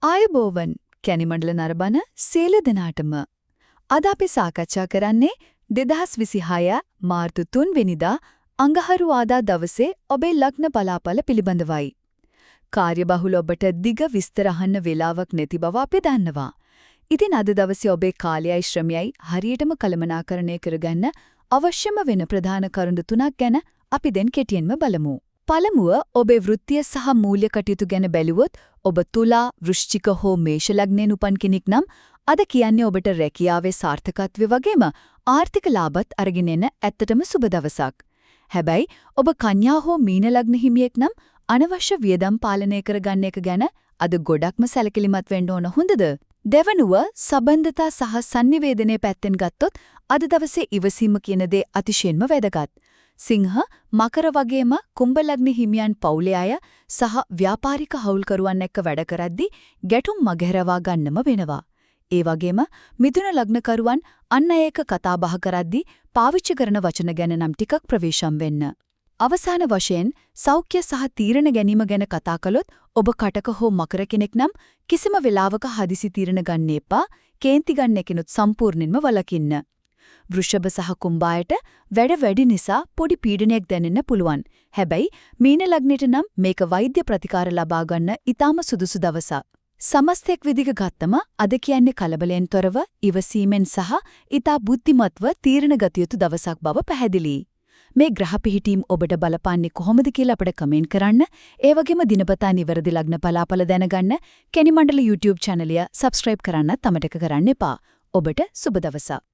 ආයුබෝවන් කැනිමණ්ඩල නරඹන සියලු දෙනාටම අද අපි සාකච්ඡා කරන්නේ 2026 මාර්තු 3 වෙනිදා අඟහරුවාදා දවසේ ඔබේ ලග්න බලාපල පිළිබඳවයි. කාර්යබහුල ඔබට දිග විස්තර අහන්න වෙලාවක් නැති බව අපි දන්නවා. ඉතින් අද දවසේ ඔබේ කාලයයි ශ්‍රමයයි හරියටම කළමනාකරණය කරගන්න අවශ්‍යම වෙන ප්‍රධාන කරුණු තුනක් ගැන අපි දැන් කෙටියෙන්ම බලමු. පළමුව ඔබේ වෘත්තීය සහ මූල්‍ය කටයුතු ගැන බැලුවොත් ඔබ තුලා වෘශ්චික හෝ මේෂ ලග්නයෙන් උපන් කෙනෙක් නම් අද කියන්නේ ඔබට රැකියාවේ සාර්ථකත්වය වගේම ආර්ථික ලාභත් අරගෙන එන ඇත්තටම සුබ දවසක්. හැබැයි ඔබ කන්‍යා හෝ මීන ලග්න හිමියෙක් නම් අනවශ්‍ය වියදම් පාලනය කරගන්න එක ගැන අද ගොඩක්ම සැලකිලිමත් වෙන්න ඕන හොඳද? දෙවනුව සබන්ධතා සහ sannivedanaya පැත්තෙන් ගත්තොත් අද දවසේ ඉවසීම කියන දේ අතිශයින්ම වැදගත්. සිංහ මකර වගේම කුම්භ ලග්න හිමියන් පවුලේ අය සහ ව්‍යාපාරික හවුල්කරුවන් එක්ක වැඩ කරද්දී ගැටුම් මගහැරවා ගන්නම වෙනවා. ඒ වගේම මිථුන ලග්නකරුවන් අන් අය එක්ක කතා බහ කරද්දී පාවිච්චි කරන වචන ගැන නම් ටිකක් ප්‍රවේශම් වෙන්න. අවසාන වශයෙන් සෞඛ්‍ය සහ තීරණ ගැනීම ගැන කතා කළොත් ඔබ කටක හෝ මකර කෙනෙක් නම් කිසිම වෙලාවක හදිසි තීරණ ගන්න එපා. කේන්ති ගන්න එකනොත් සම්පූර්ණයෙන්ම වළකින්න. වෘෂභ සහ කුම්භායට වැඩ නිසා පොඩි පීඩනයක් දැනෙන්න පුළුවන්. හැබැයි මීන ලග්නෙට නම් මේක වෛද්‍ය ප්‍රතිකාර ලබා ගන්න ඊටාම සුදුසු දවසක්. සමස්තයක් විදිහට ගත්තම අද කියන්නේ කලබලෙන් තොරව ඉවසීමෙන් සහ ඊටා බුද්ධිමත්ව තීරණ ගත යුතු දවසක් බව පැහැදිලියි. මේ ග්‍රහ පිහිටීම් ඔබට බලපාන්නේ කොහොමද කියලා අපිට කමෙන්ට් කරන්න. ඒ වගේම දිනපතා නිවැරදි ලග්න බලාපල දැනගන්න කැනිමණ්ඩල YouTube channel එක subscribe කරන්නත් අමතක කරන්න එපා. ඔබට සුබ දවසක්.